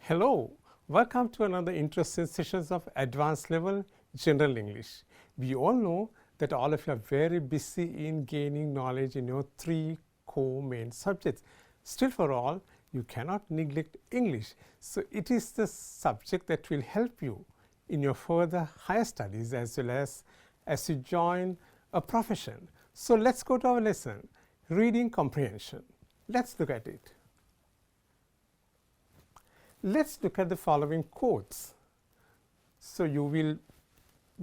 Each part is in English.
Hello, welcome to another interesting sessions of advanced level general English. We all know that all of you are very busy in gaining knowledge in your three core main subjects. Still for all, you cannot neglect English. So it is the subject that will help you in your further higher studies as well as you join a profession. So let's go to our lesson, reading comprehension. Let's look at it. Let's look at the following quotes. So you will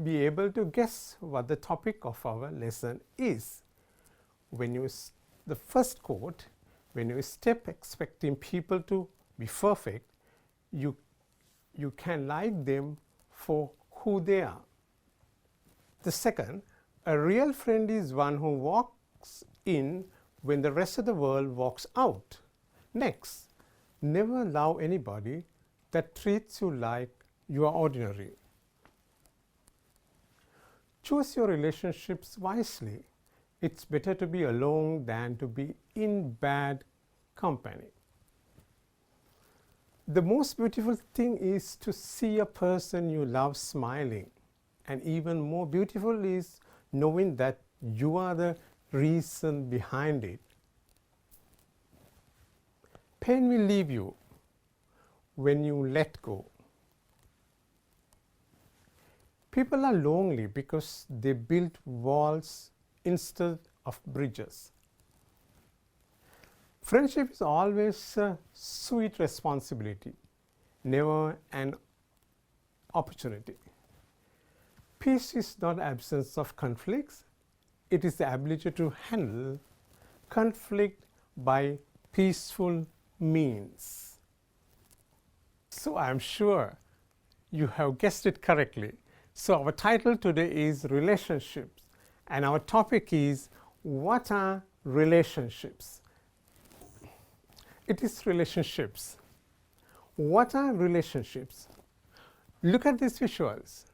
be able to guess what the topic of our lesson is. The first quote, when you step expecting people to be perfect, you can like them for who they are. The second, a real friend is one who walks in when the rest of the world walks out. Next, never love anybody that treats you like you are ordinary. Choose your relationships wisely. It's better to be alone than to be in bad company. The most beautiful thing is to see a person you love smiling, and even more beautiful is knowing that you are the reason behind it. Pain will leave you when you let go. People are lonely because they built walls instead of bridges. Friendship is always a sweet responsibility, never an opportunity. Peace is not absence of conflicts, it is the ability to handle conflict by peaceful means. So I am sure you have guessed it correctly. So our title today is Relationships, and our topic is what are relationships? It is relationships. What are relationships? Look at these visuals.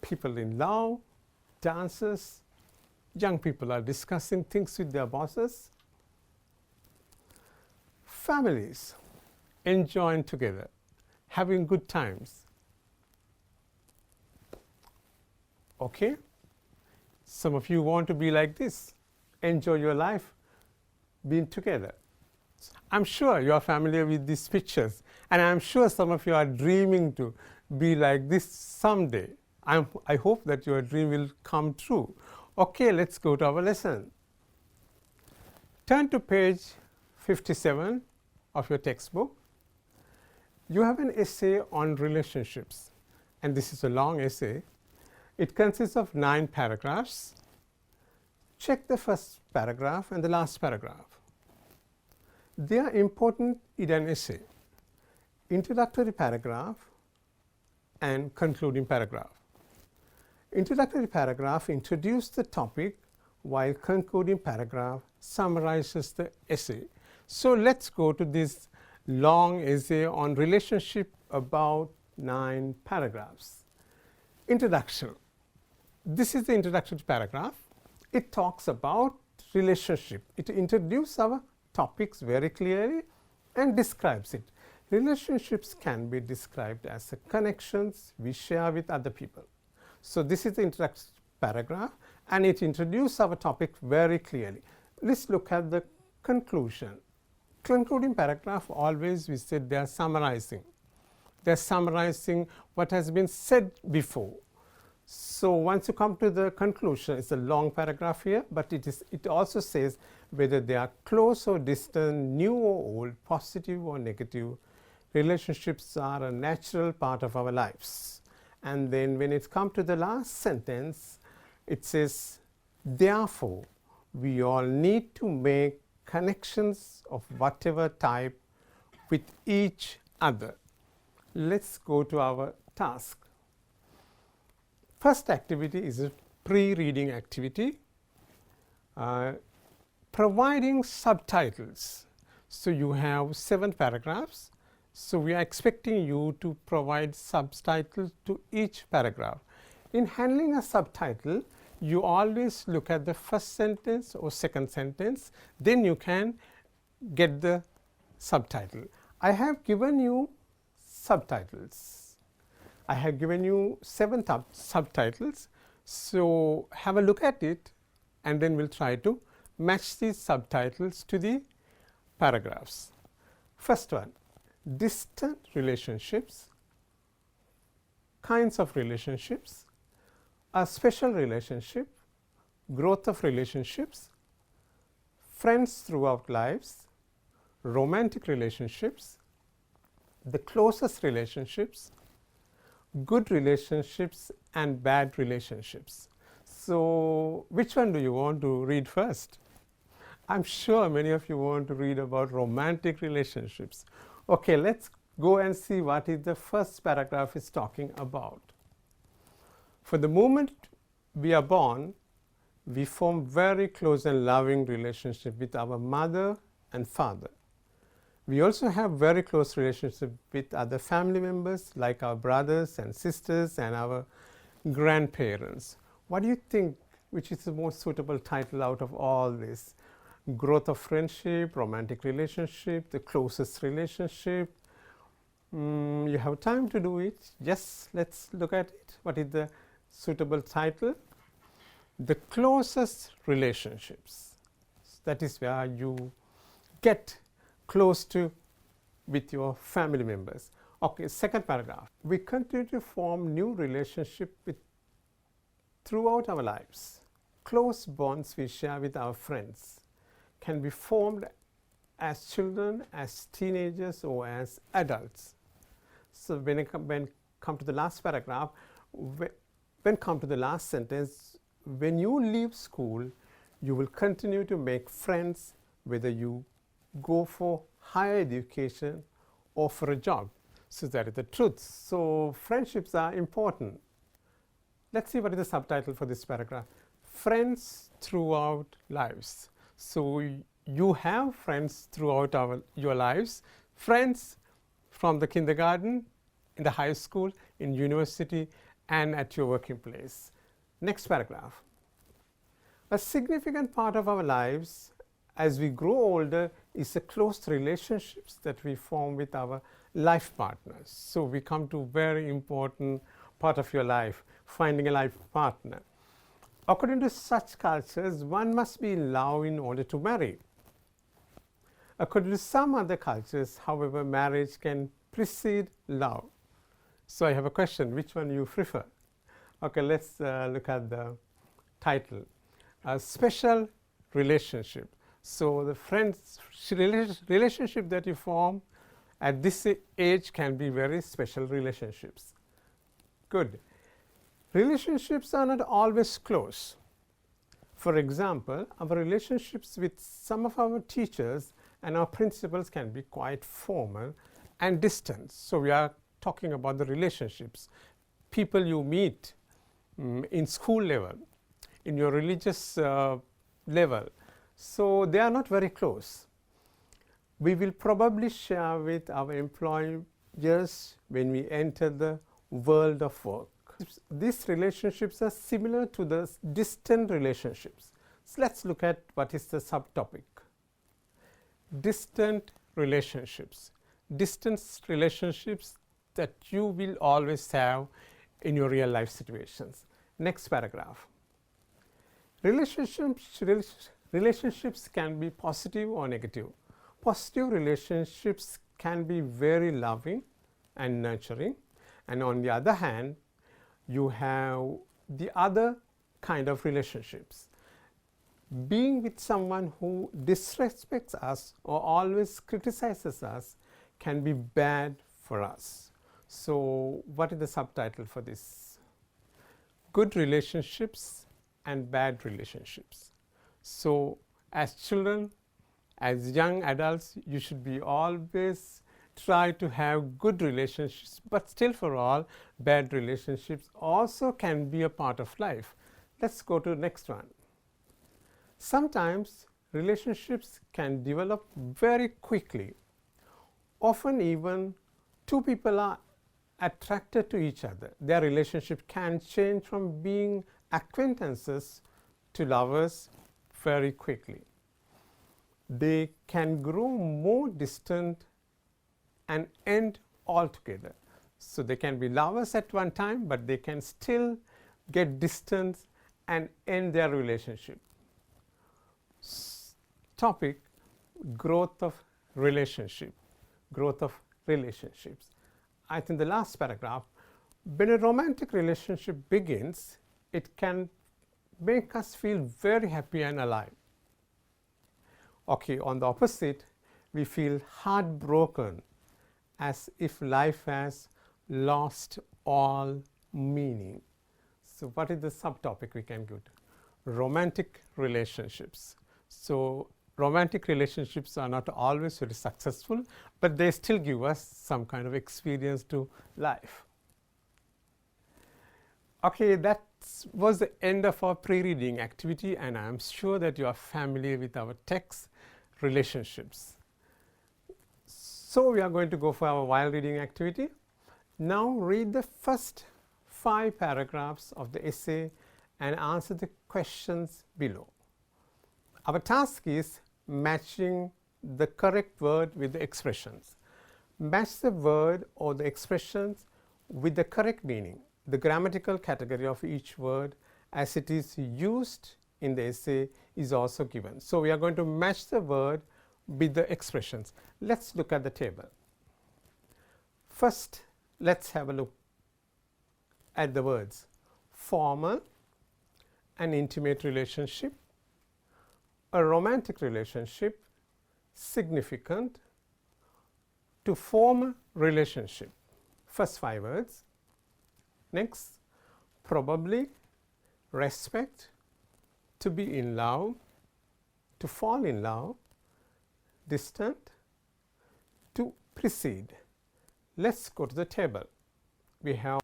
People in love, dancers, young people are discussing things with their bosses. Families enjoying together, having good times. Okay? Some of you want to be like this, enjoy your life being together. I'm sure you are familiar with these pictures, and I'm sure some of you are dreaming to be like this someday. I hope that your dream will come true. Okay, let's go to our lesson. Turn to page 57 of your textbook. You have an essay on relationships, and this is a long essay. It consists of 9 paragraphs. Check the first paragraph and the last paragraph. They are important in an essay: introductory paragraph and concluding paragraph. Introductory paragraph introduces the topic, while concluding paragraph summarizes the essay. So let's go to this long essay on relationship, about 9 paragraphs. Introduction. This is the introductory paragraph. It talks about relationship. It introduces our topics very clearly and describes it. Relationships can be described as connections we share with other people. So this is the introductory paragraph, and it introduces our topic very clearly. Let's look at the conclusion. Concluding paragraph, always we said they are summarizing. They are summarizing what has been said before. So once you come to the conclusion, it's a long paragraph here, but it also says whether they are close or distant, new or old, positive or negative. Relationships are a natural part of our lives. And then when it comes to the last sentence, it says, therefore, we all need to make connections of whatever type with each other. Let's go to our task. First activity is a pre-reading activity, providing subtitles. So you have 7 paragraphs. So we are expecting you to provide subtitles to each paragraph. In handling a subtitle, you always look at the first sentence or second sentence, then you can get the subtitle. I have given you subtitles. I have given you 7 subtitles. So have a look at it, and then we'll try to match these subtitles to the paragraphs. First one, distant relationships, kinds of relationships, a special relationship, growth of relationships, friends throughout lives, romantic relationships, the closest relationships, good relationships and bad relationships. So which one do you want to read first? I'm sure many of you want to read about romantic relationships. Okay, let's go and see what is the first paragraph is talking about. For the moment we are born, we form very close and loving relationship with our mother and father. We also have very close relationship with other family members like our brothers and sisters and our grandparents. What do you think, which is the most suitable title out of all this? Growth of friendship, romantic relationship, the closest relationship. You have time to do it. Just let's look at it. What is the suitable title? The closest relationships. That is where you get close to with your family members. Okay, second paragraph. We continue to form new relationship throughout our lives. Close bonds we share with our friends can be formed as children, as teenagers, or as adults. So when come to the last paragraph, when come to the last sentence, when you leave school, you will continue to make friends whether you go for higher education or for a job. So that is the truth. So friendships are important. Let's see what is the subtitle for this paragraph. Friends throughout lives. So you have friends throughout your lives, friends from the kindergarten, in the high school, in university, and at your working place. Next paragraph. A significant part of our lives as we grow older is the close relationships that we form with our life partners. So we come to a very important part of your life, finding a life partner. According to such cultures, one must be in love in order to marry. According to some other cultures, however, marriage can precede love. So I have a question, which one you prefer? Okay, let's look at the title. A special relationship. So the friends relationship that you form at this age can be very special relationships. Good. Relationships are not always close. For example, our relationships with some of our teachers and our principals can be quite formal and distant. So we are talking about the relationships, people you meet in school level, in your religious level. So they are not very close. We will probably share with our employers when we enter the world of work. These relationships are similar to the distant relationships. So let's look at what is the subtopic. Distant relationships. Distant relationships that you will always have in your real life situations. Next paragraph. Relationships can be positive or negative. Positive relationships can be very loving and nurturing, and on the other hand, you have the other kind of relationships. Being with someone who disrespects us or always criticizes us can be bad for us. So what is the subtitle for this? Good relationships and bad relationships. So as children, as young adults, you should be always try to have good relationships, but still for all, bad relationships also can be a part of life. Let's go to the next one. Sometimes relationships can develop very quickly. Often even two people are attracted to each other. Their relationship can change from being acquaintances to lovers very quickly. they can grow more distant and end altogether. So they can be lovers at one time, but they can still get distant and end their relationship. Topic: growth of relationship, growth of relationships. I think the last paragraph, when a romantic relationship begins, it can make us feel very happy and alive. Okay, on the opposite, we feel heartbroken, as if life has lost all meaning. So what is the subtopic we can give to? Romantic relationships. So romantic relationships are not always very successful, but they still give us some kind of experience to life. Okay, that was the end of our pre-reading activity, and I am sure that you are familiar with our text, relationships. So we are going to go for our while reading activity. Now read the first 5 paragraphs of the essay and answer the questions below. Our task is matching the correct word with the expressions. Match the word or the expressions with the correct meaning, the grammatical category of each word as it is used in the essay is also given. So we are going to match the word with the expressions. Let's look at the table. First, let's have a look at the words: formal, an intimate relationship, a romantic relationship, significant, to form a relationship. First 5 words. Next, probably, respect, to be in love, to fall in love, distant, to precede. Let's go to the table. We have,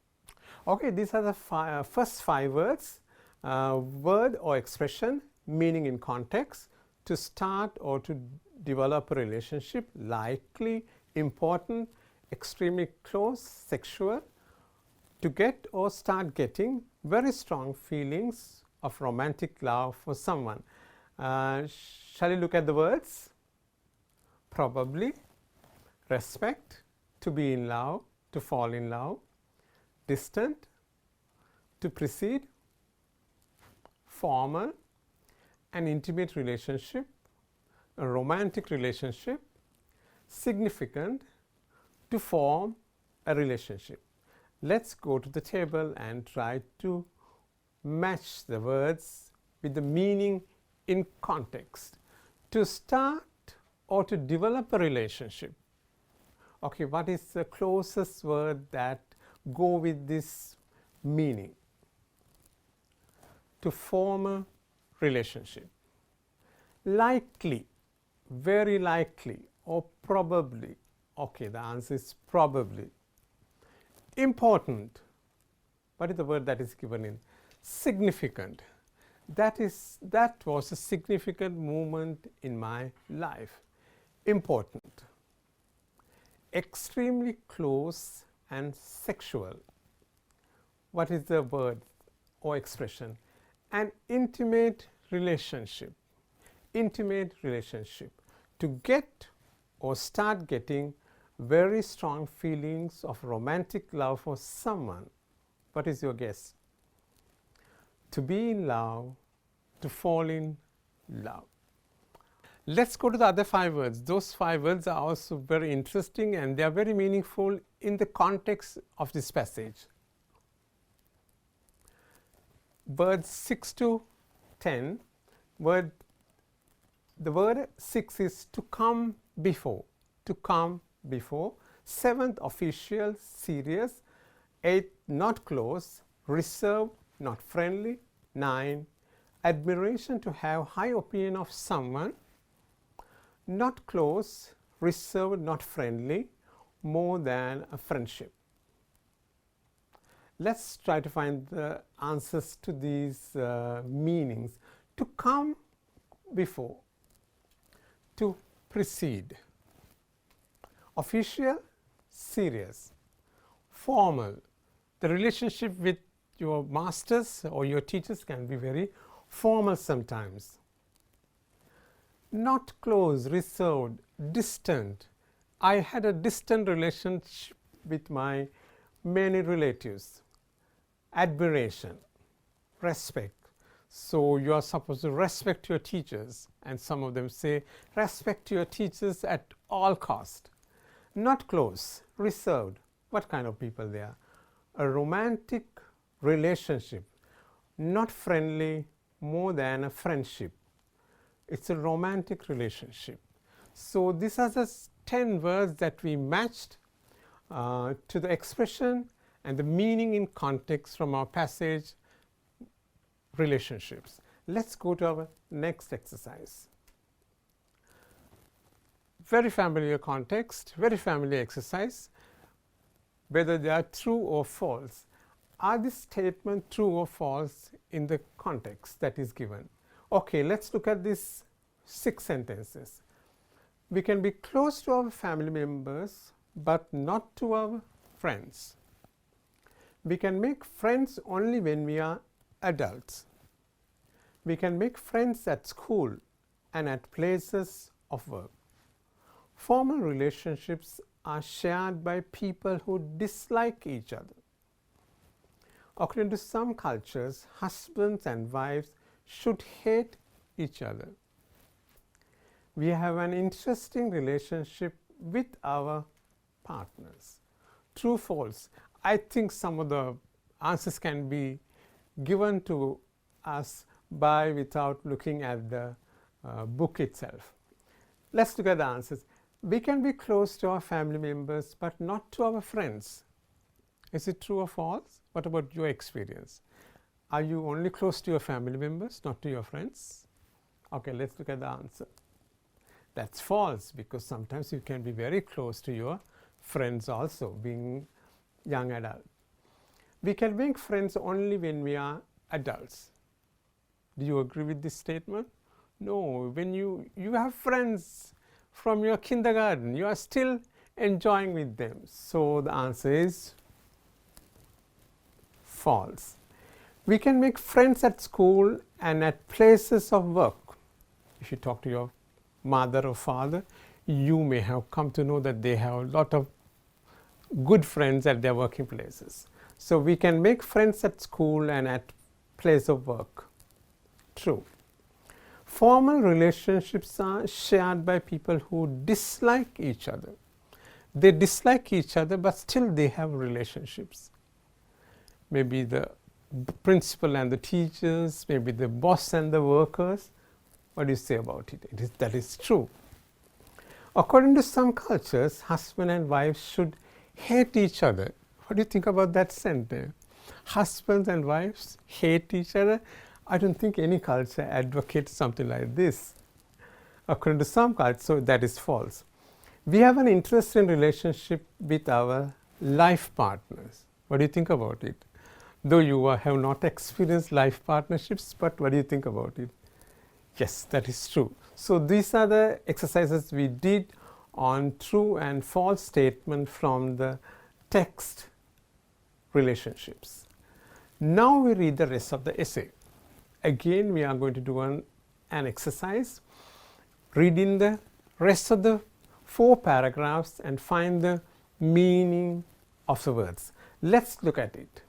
okay, these are the first 5 words, word or expression, meaning in context, to start or to develop a relationship, likely, important, extremely close, sexual, to get or start getting very strong feelings of romantic love for someone. Shall we look at the words? Probably, respect, to be in love, to fall in love, distant, to precede, formal, an intimate relationship, a romantic relationship, significant, to form a relationship. Let's go to the table and try to match the words with the meaning in context. To start or to develop a relationship. Okay, what is the closest word that go with this meaning? To form a relationship. Likely, very likely, or probably. Okay, the answer is probably. Important, what is the word that is given in? Significant. That was a significant moment in my life. Important. Extremely close and sexual. What is the word or expression? An intimate relationship. Intimate relationship. To get or start getting very strong feelings of romantic love for someone. What is your guess? To be in love, to fall in love. Let's go to the other 5 words. Those 5 words are also very interesting and they are very meaningful in the context of this passage. Words 6 to 10, the word 6 is to come before, to come before. 7th, official, serious. 8th, not close, reserved, not friendly. 9, admiration, to have high opinion of someone. Not close, reserved, not friendly, more than a friendship. Let's try to find the answers to these meanings. To come before, to precede. Official, serious. Formal, the relationship with your masters or your teachers can be very formal sometimes. Not close, reserved, distant. I had a distant relationship with my many relatives. Admiration, respect. So you are supposed to respect your teachers, and some of them say respect your teachers at all cost. Not close, reserved. What kind of people they are? A romantic relationship, not friendly, more than a friendship. It's a romantic relationship. So these are the 10 words that we matched to the expression and the meaning in context from our passage, relationships. Let's go to our next exercise. Very familiar context, very familiar exercise, whether they are true or false. Are this statement true or false in the context that is given? Okay, let's look at these 6 sentences. We can be close to our family members, but not to our friends. We can make friends only when we are adults. We can make friends at school and at places of work. Formal relationships are shared by people who dislike each other. According to some cultures, husbands and wives should hate each other. We have an interesting relationship with our partners. True, false. I think some of the answers can be given to us by without looking at the book itself. Let's look at the answers. We can be close to our family members, but not to our friends. Is it true or false? What about your experience? Are you only close to your family members, not to your friends? Okay, let's look at the answer. That's false, because sometimes you can be very close to your friends also, being young adult. We can make friends only when we are adults. Do you agree with this statement? No, when you have friends from your kindergarten, you are still enjoying with them. So the answer is false. We can make friends at school and at places of work. If you talk to your mother or father, you may have come to know that they have a lot of good friends at their working places. So we can make friends at school and at place of work. True. Formal relationships are shared by people who dislike each other. They dislike each other, but still they have relationships. Maybe the principal and the teachers, maybe the boss and the workers. What do you say about it? That is true. According to some cultures, husband and wife should hate each other. What do you think about that sentence? Husbands and wives hate each other? I don't think any culture advocates something like this. According to some cultures, so that is false. We have an interesting relationship with our life partners. What do you think about it? Though you have not experienced life partnerships, but what do you think about it? Yes, that is true. So these are the exercises we did on true and false statement from the text relationships. Now we read the rest of the essay. Again, we are going to do an exercise, reading the rest of the 4 paragraphs and find the meaning of the words. Let's look at it.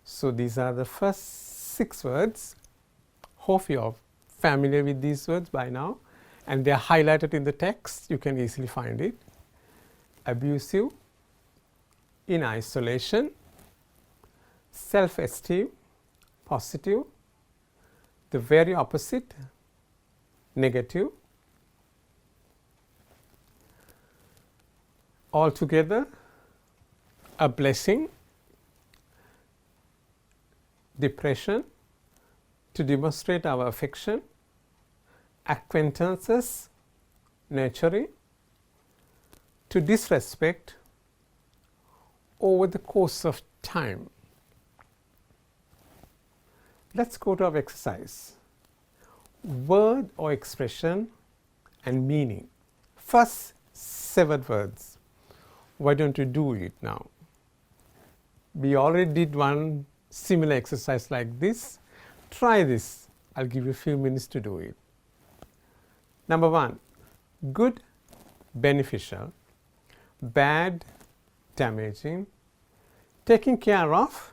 So these are the first 6 words. Hope you are familiar with these words by now, and they are highlighted in the text. You can easily find it. Abusive, in isolation, self-esteem, positive, the very opposite, negative, altogether, a blessing, depression, to demonstrate our affection, acquaintances, nurturing, to disrespect, over the course of time. Let's go to our exercise. Word or expression and meaning. First 7 words. Why don't you do it now? We already did one similar exercise like this. Try this. I'll give you a few minutes to do it. Number 1, good, beneficial, bad, damaging, taking care of,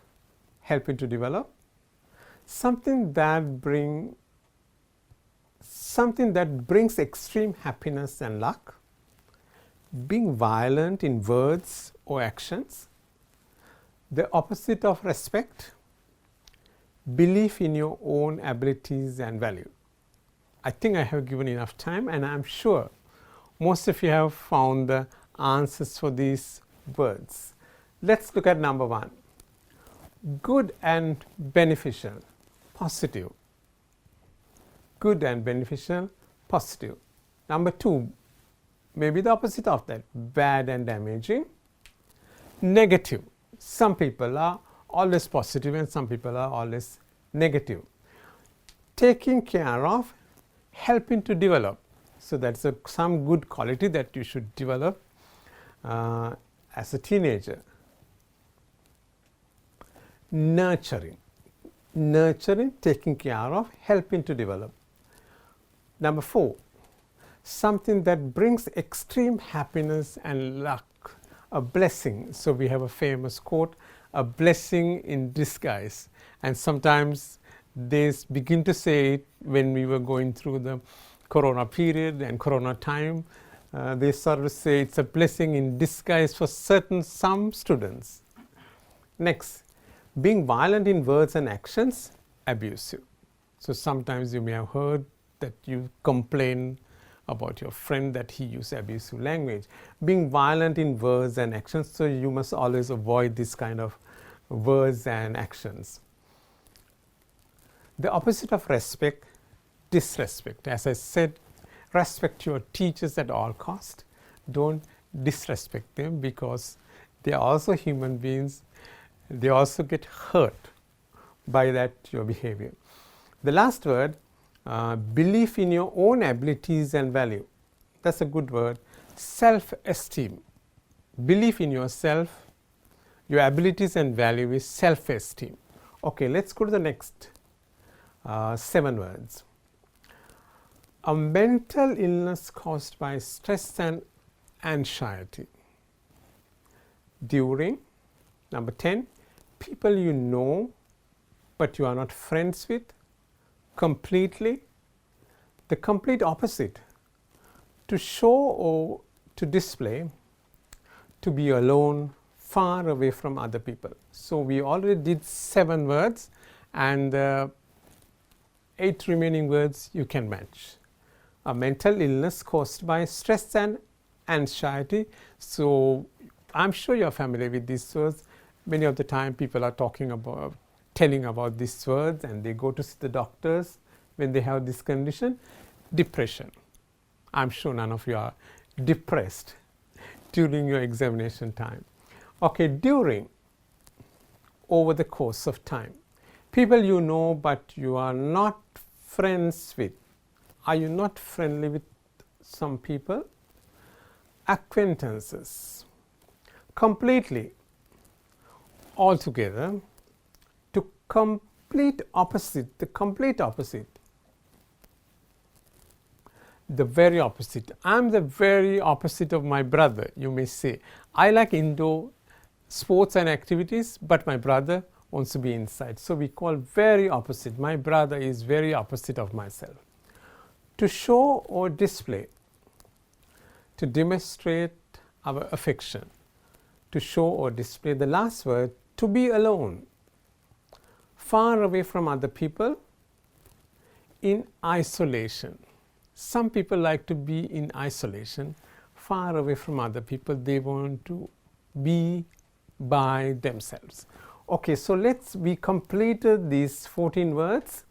helping to develop, something that brings extreme happiness and luck, being violent in words or actions, the opposite of respect, belief in your own abilities and value. I think I have given enough time, and I'm sure most of you have found the answers for these words. Let's look at number 1. Good and beneficial, positive. Good and beneficial, positive. Number 2, maybe the opposite of that, bad and damaging, negative. Some people are always positive and some people are always negative. Taking care of, helping to develop. So that's some good quality that you should develop as a teenager. Nurturing, taking care of, helping to develop. Number 4, something that brings extreme happiness and luck, a blessing. So we have a famous quote, a blessing in disguise, and sometimes they begin to say it when we were going through the corona period and corona time. They sort of say it's a blessing in disguise for some students. Next, being violent in words and actions, abusive. So sometimes you may have heard that you complain about your friend that he used abusive language. Being violent in words and actions, so you must always avoid this kind of words and actions. The opposite of respect, disrespect. As I said, respect your teachers at all cost. Don't disrespect them, because they are also human beings. They also get hurt by that your behavior. The last word, belief in your own abilities and value. That's a good word. Self-esteem. Belief in yourself, your abilities and value is self-esteem. Okay, let's go to the next 7 words. A mental illness caused by stress and anxiety. During. Number 10, people you know but you are not friends with. Completely. The complete opposite, to show or to display, to be alone, far away from other people. So we already did 7 words, and the 8 remaining words you can match. A mental illness caused by stress and anxiety. So I'm sure you're familiar with these words. Many of the time people are telling about these words, and they go to see the doctors when they have this condition. Depression. I'm sure none of you are depressed during your examination time. Okay, during, over the course of time. People you know but you are not friends with. Are you not friendly with some people? Acquaintances. Completely, altogether. To complete opposite, the complete opposite. The very opposite. I'm the very opposite of my brother, you may say. I like indoor sports and activities, but my brother wants to be inside. So we call very opposite. My brother is very opposite of myself. To show or display. To demonstrate our affection. To show or display. The last word, to be alone. Far away from other people. In isolation. Some people like to be in isolation, far away from other people. They want to be by themselves. Okay, so we completed these 14 words.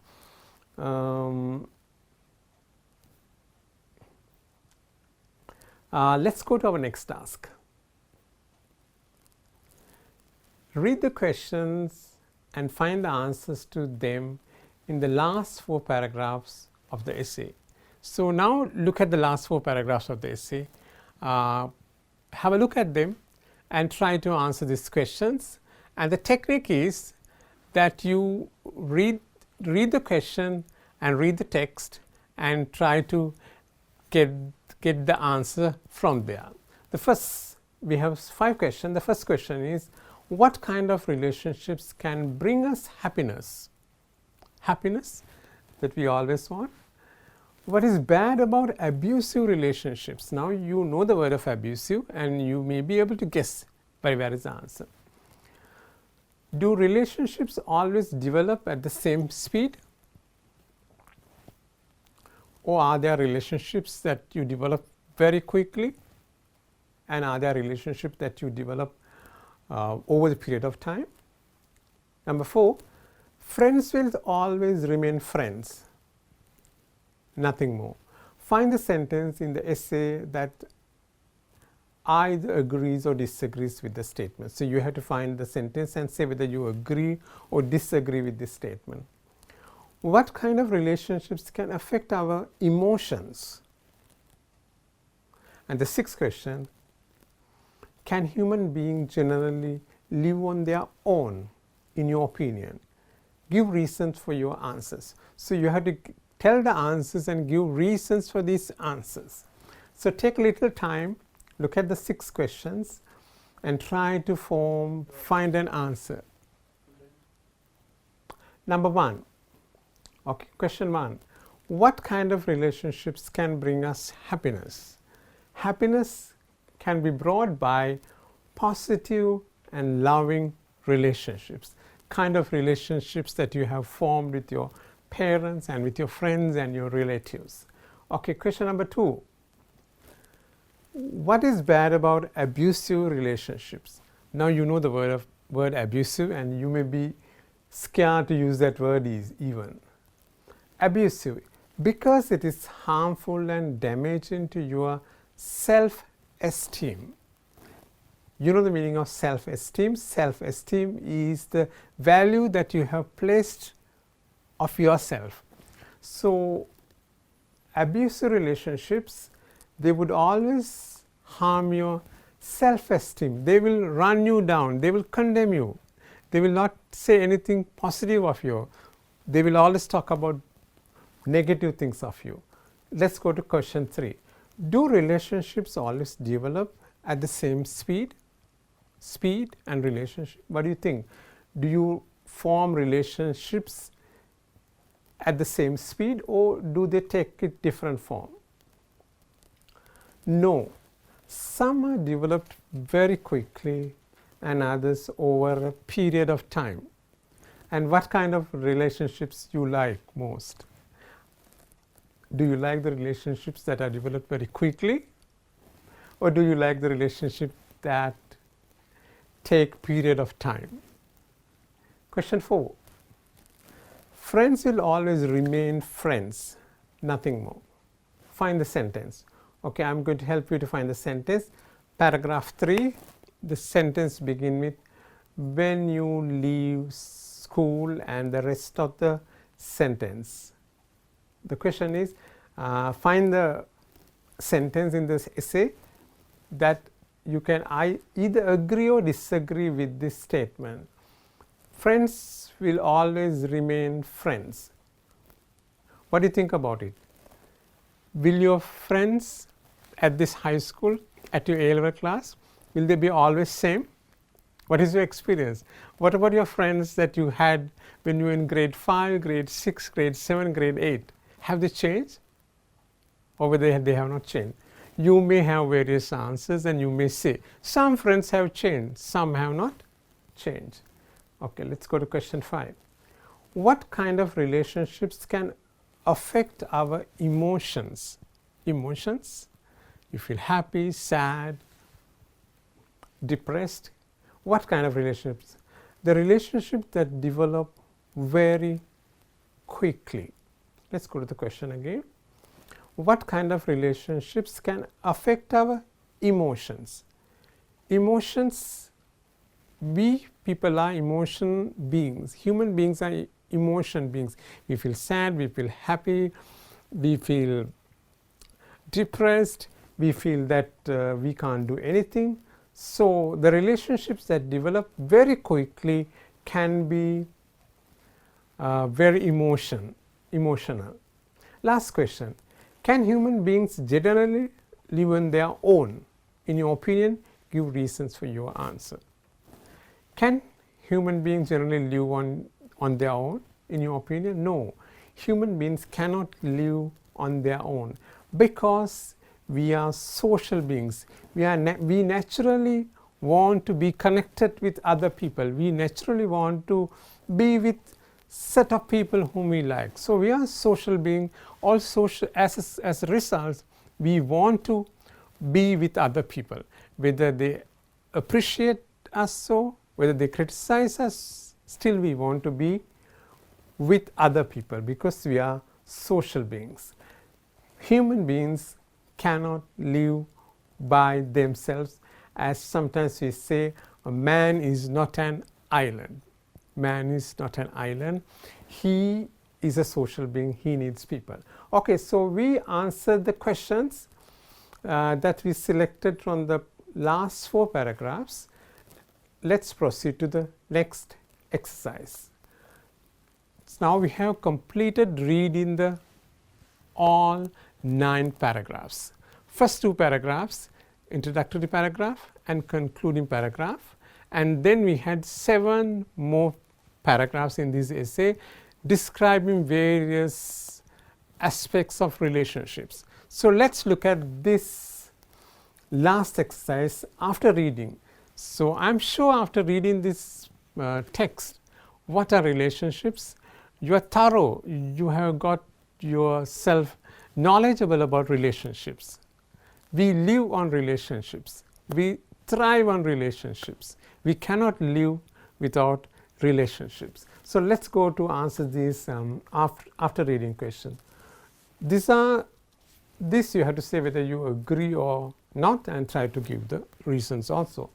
Let's go to our next task. Read the questions and find the answers to them in the last 4 paragraphs of the essay. So now look at the last 4 paragraphs of the essay, have a look at them and try to answer these questions. And the technique is that you read the question and read the text and try to get the answer from there. We have 5 questions. The first question is, what kind of relationships can bring us happiness? Happiness that we always want. What is bad about abusive relationships? Now you know the word of abusive and you may be able to guess by where is the answer. Do relationships always develop at the same speed? Or are there relationships that you develop very quickly? And are there relationships that you develop over the period of time? Number 4, friends will always remain friends, nothing more. Find the sentence in the essay that either agrees or disagrees with the statement. So you have to find the sentence and say whether you agree or disagree with this statement. What kind of relationships can affect our emotions? And the 6th question, can human beings generally live on their own, in your opinion? Give reasons for your answers. So you have to tell the answers and give reasons for these answers. So take a little time, look at the 6 questions and try to find an answer. Number 1. Okay, question 1. What kind of relationships can bring us happiness? Happiness can be brought by positive and loving relationships, kind of relationships that you have formed with your parents and with your friends and your relatives. Okay, question number 2. What is bad about abusive relationships? Now you know the word abusive and you may be scared to use that word even. Abusive, because it is harmful and damaging to your self-esteem. You know the meaning of self-esteem. Self-esteem is the value that you have placed of yourself. So abusive relationships, they would always harm your self-esteem. They will run you down. They will condemn you. They will not say anything positive of you. They will always talk about negative things of you. Let's go to question 3. Do relationships always develop at the same speed? Speed and relationship. What do you think? Do you form relationships at the same speed or do they take a different form? No. Some are developed very quickly and others over a period of time. And what kind of relationships you like most? Do you like the relationships that are developed very quickly or do you like the relationship that take period of time? Question 4. Friends will always remain friends, nothing more. Find the sentence. Okay, I'm going to help you to find the sentence. Paragraph 3, the sentence begins with when you leave school and the rest of the sentence. The question is, find the sentence in this essay that you can either agree or disagree with this statement. Friends will always remain friends. What do you think about it? Will your friends at this high school, at your A-level class, will they be always same? What is your experience? What about your friends that you had when you were in grade 5, grade 6, grade 7, grade 8? Have they changed? Or whether they have not changed? You may have various answers and you may say, some friends have changed, some have not changed. Okay, let's go to question 5. What kind of relationships can affect our emotions? Emotions? You feel happy, sad, depressed. What kind of relationships? The relationships that develop very quickly. Let's go to the question again. What kind of relationships can affect our emotions? Emotions, we people are emotion beings. Human beings are emotion beings. We feel sad, we feel happy, we feel depressed, we feel that we can't do anything. So the relationships that develop very quickly can be very emotional. Last question. Can human beings generally live on their own? In your opinion, give reasons for your answer. Can human beings generally live on their own? In your opinion, no. Human beings cannot live on their own because we are social beings. We naturally want to be connected with other people. We naturally want to be with set of people whom we like. So we are social being. All social, as a result, we want to be with other people, whether they appreciate us so, whether they criticize us, still we want to be with other people because we are social beings. Human beings cannot live by themselves, as sometimes we say, a man is not an island. Man is not an island. He is a social being. He needs people. Okay, so we answered the questions that we selected from the last 4 paragraphs. Let's proceed to the next exercise. So now we have completed reading the all 9 paragraphs. First 2 paragraphs, introductory paragraph and concluding paragraph, and then we had 7 more paragraphs in this essay describing various aspects of relationships. So let's look at this last exercise after reading. So I'm sure after reading this text, what are relationships? You are thorough, you have got yourself knowledgeable about relationships. We live on relationships, we thrive on relationships. We cannot live without relationships. So let's go to answer these after reading question. This you have to say whether you agree or not and try to give the reasons also.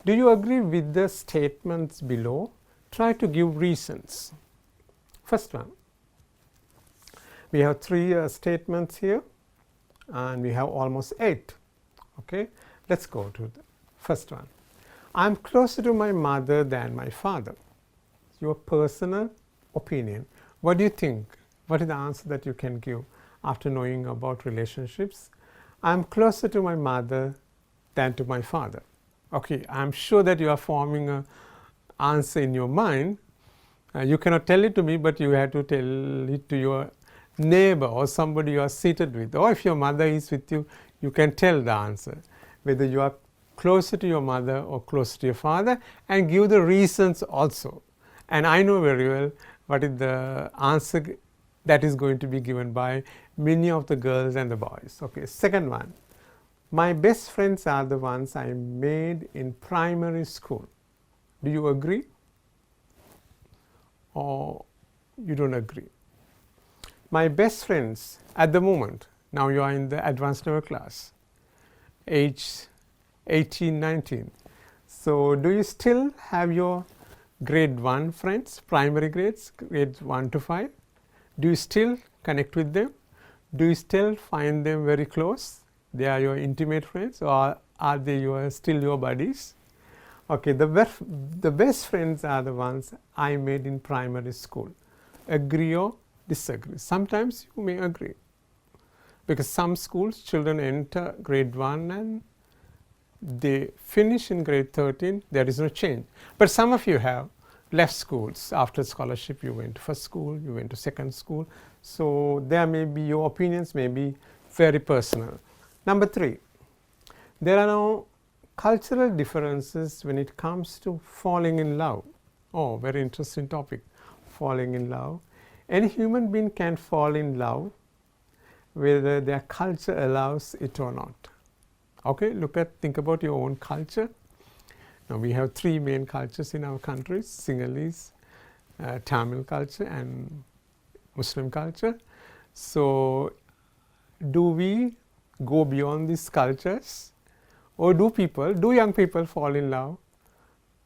Do you agree with the statements below? Try to give reasons. First one, we have 3 statements here and we have almost 8. Okay, let's go to the first one. I am closer to my mother than my father. Your personal opinion. What do you think? What is the answer that you can give after knowing about relationships? I am closer to my mother than to my father. Okay, I am sure that you are forming an answer in your mind. You cannot tell it to me, but you have to tell it to your neighbor or somebody you are seated with. Or if your mother is with you, you can tell the answer, whether you are closer to your mother or closer to your father, and give the reasons also. And I know very well what is the answer that is going to be given by many of the girls and the boys. Okay, second one, my best friends are the ones I made in primary school. Do you agree or you don't agree? My best friends at the moment, now you are in the advanced level class, age 18, 19. So do you still have your grade 1 friends, primary grades, grades 1 to 5? Do you still connect with them? Do you still find them very close? They are your intimate friends, or are they still your buddies? Okay, the best friends are the ones I made in primary school. Agree or disagree? Sometimes you may agree, because some schools children enter grade 1 and they finish in grade 13, there is no change. But some of you have left schools after scholarship. You went to first school, you went to second school. So there may be, your opinions may be very personal. Number 3, there are no cultural differences when it comes to falling in love. Oh, very interesting topic, falling in love. Any human being can fall in love whether their culture allows it or not. Okay, think about your own culture. Now we have 3 main cultures in our countries: Sinhalese, Tamil culture and Muslim culture. So do we go beyond these cultures, or do young people fall in love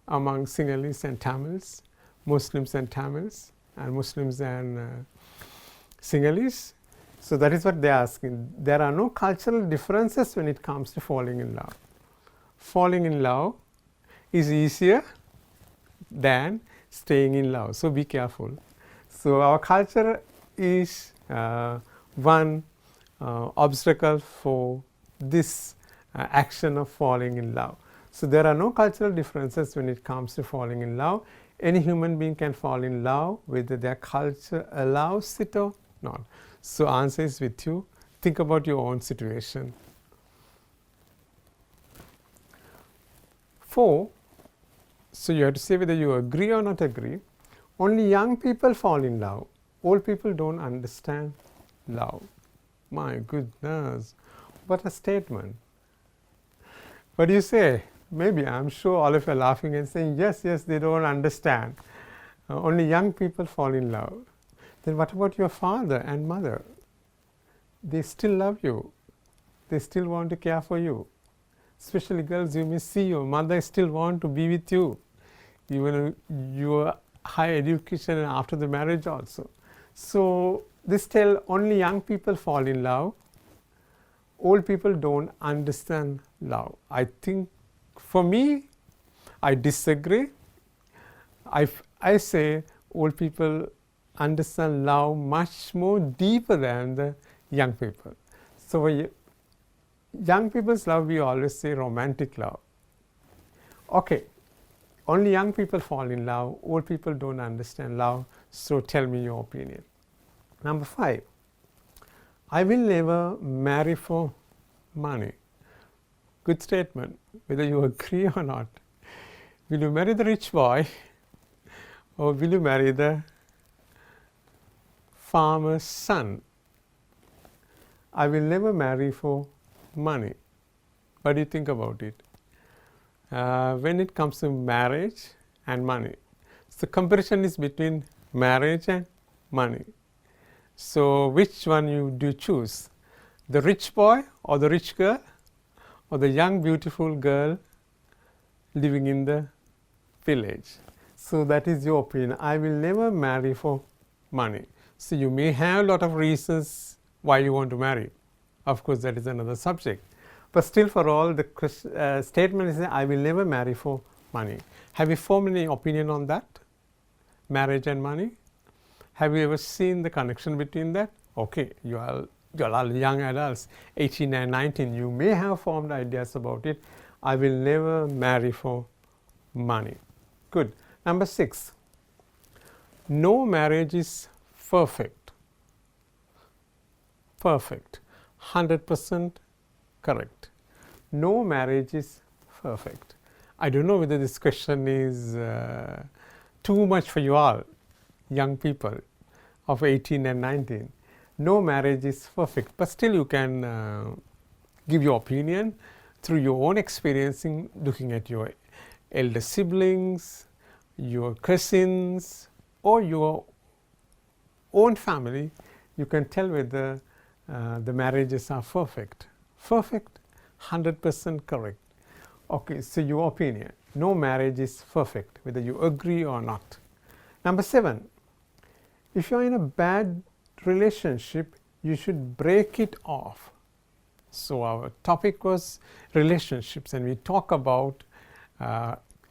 among Sinhalese and Tamils, Muslims and Tamils, and Muslims and Sinhalese? So that is what they are asking. There are no cultural differences when it comes to falling in love. Falling in love is easier than staying in love. So be careful. So our culture is one obstacle for this action of falling in love. So there are no cultural differences when it comes to falling in love. Any human being can fall in love whether their culture allows it or not. So answer is with you. Think about your own situation. 4. So you have to say whether you agree or not agree. Only young people fall in love. Old people don't understand love. My goodness, what a statement. What do you say? Maybe, I'm sure all of you are laughing and saying, yes, they don't understand. Only young people fall in love. Then what about your father and mother? They still love you. They still want to care for you. Especially girls, you may see your mother still want to be with you, even your high education and after the marriage also. So this tell only young people fall in love. Old people don't understand love. I think for me, I disagree. I say old people understand love much more deeper than the young people. So young people's love, we always say romantic love. Okay, only young people fall in love. Old people don't understand love. So tell me your opinion. Number 5, I will never marry for money. Good statement, whether you agree or not. Will you marry the rich boy or will you marry the farmer's son? I will never marry for money. What do you think about it? When it comes to marriage and money, so comparison is between marriage and money. So which one do you choose? The rich boy or the rich girl, or the young beautiful girl living in the village? So that is your opinion. I will never marry for money. So you may have a lot of reasons why you want to marry. Of course, that is another subject. But still, for all, the statement is that I will never marry for money. Have you formed any opinion on that? Marriage and money? Have you ever seen the connection between that? Okay, you are young adults, 18 and 19. You may have formed ideas about it. I will never marry for money. Good. Number 6, no marriage is perfect. Perfect. 100% correct. No marriage is perfect. I don't know whether this question is too much for you all, young people of 18 and 19. No marriage is perfect, but still you can give your opinion through your own experience in looking at your elder siblings, your cousins, or your own family. You can tell whether the marriages are perfect. Perfect, 100% correct. Okay, so your opinion, no marriage is perfect, whether you agree or not. Number 7, if you are in a bad relationship, you should break it off. So our topic was relationships, and we talk about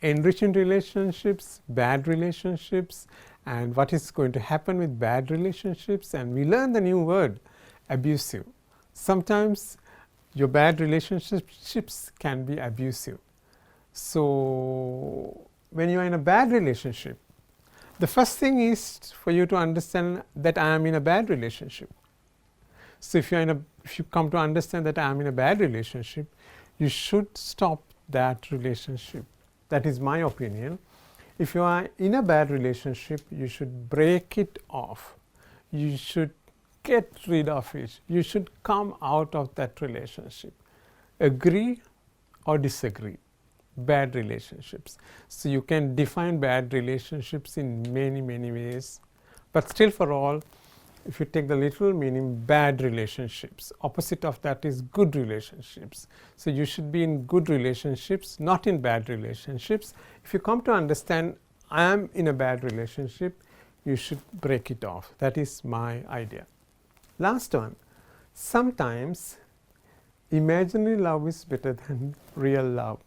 enriching relationships, bad relationships, and what is going to happen with bad relationships. And we learned the new word, abusive. Sometimes your bad relationships can be abusive. So when you are in a bad relationship, the first thing is for you to understand that I am in a bad relationship. So if you come to understand that I am in a bad relationship, you should stop that relationship. That is my opinion. If you are in a bad relationship, you should break it off. You should get rid of it. You should come out of that relationship. Agree or disagree. Bad relationships. So you can define bad relationships in many, many ways. But still, for all, if you take the literal meaning, bad relationships. Opposite of that is good relationships. So you should be in good relationships, not in bad relationships. If you come to understand I am in a bad relationship, you should break it off. That is my idea. Last one, sometimes imaginary love is better than real love.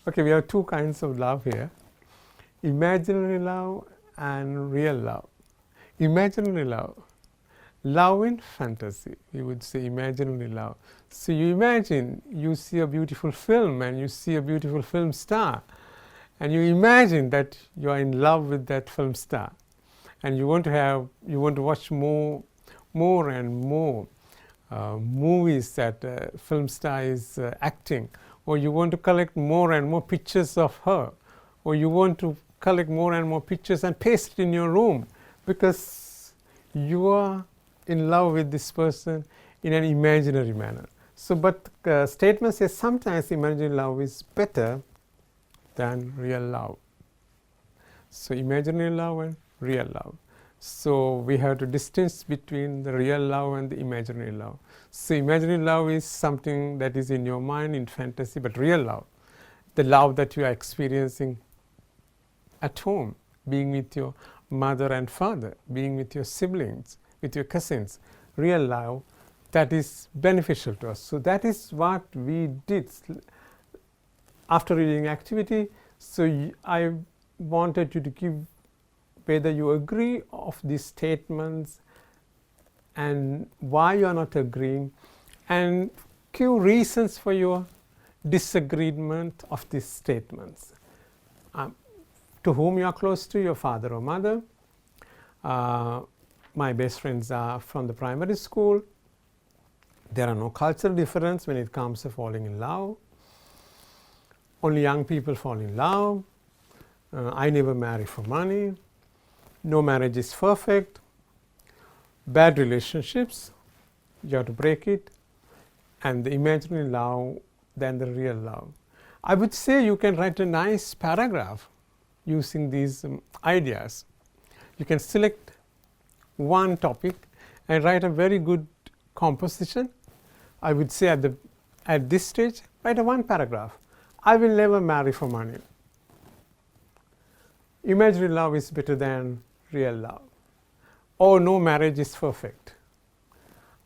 Okay, we have two kinds of love here, imaginary love and real love. Imaginary love, Love in fantasy, we would say imaginary love. So you imagine you see a beautiful film and you see a beautiful film star, and you imagine that you are in love with that film star, and you want to watch more and more movies that film star is acting, or you want to collect more and more pictures of her, or you want to collect more and more pictures and paste it in your room, because you are in love with this person in an imaginary manner. So, but statement says sometimes imaginary love is better than real love. So, imaginary love and real love. So, we have to distinguish between the real love and the imaginary love. So, imaginary love is something that is in your mind in fantasy, but real love, the love that you are experiencing at home, being with your mother and father, being with your siblings, with your cousins, real love, that is beneficial to us. So, that is what we did after reading activity. So, I wanted you to give whether you agree of these statements and why you are not agreeing, and give reasons for your disagreement of these statements. To whom you are close to, your father or mother. My best friends are from the primary school. There are no cultural difference when it comes to falling in love. Only young people fall in love. I never marry for money. No marriage is perfect. Bad relationships, you have to break it. And the imaginary love than the real love. I would say you can write a nice paragraph using these ideas. You can select one topic and write a very good composition. I would say at this stage, write a one paragraph. I will never marry for money. Imaginary love is better than real love. Or no marriage is perfect.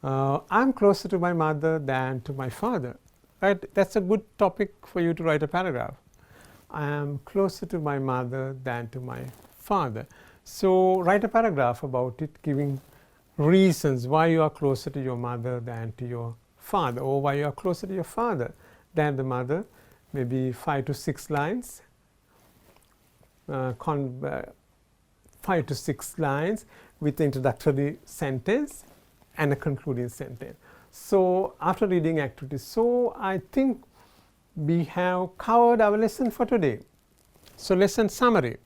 I'm closer to my mother than to my father. Right? That's a good topic for you to write a paragraph. I am closer to my mother than to my father. So, write a paragraph about it, giving reasons why you are closer to your mother than to your father, or why you are closer to your father than the mother, maybe 5 to 6 lines, 5 to 6 lines with the introductory sentence and a concluding sentence. So, after reading activities, so I think we have covered our lesson for today. So, lesson summary,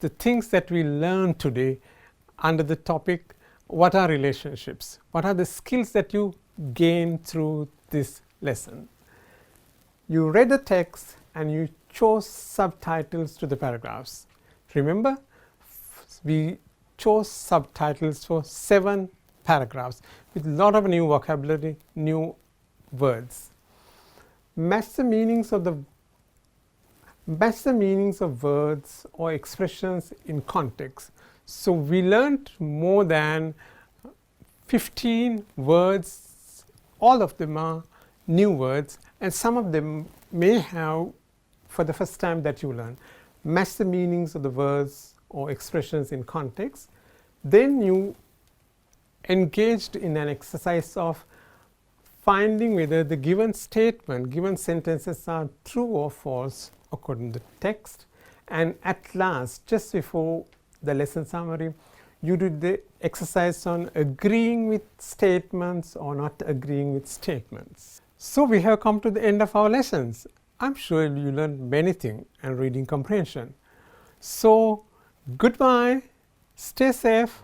the things that we learned today under the topic, what are relationships? What are the skills that you gain through this lesson? You read the text and you chose subtitles to the paragraphs. Remember, we chose subtitles for 7 paragraphs with a lot of new vocabulary, new words. Match the meanings of words or expressions in context. So, we learned more than 15 words, all of them are new words, and some of them may have for the first time that you learn. Match the meanings of the words or expressions in context. Then you engaged in an exercise of finding whether the given statement, given sentences are true or false according to the text. And at last, just before the lesson summary, you did the exercise on agreeing with statements or not agreeing with statements. So, we have come to the end of our lessons. I'm sure you learned many things and reading comprehension. So, goodbye, stay safe.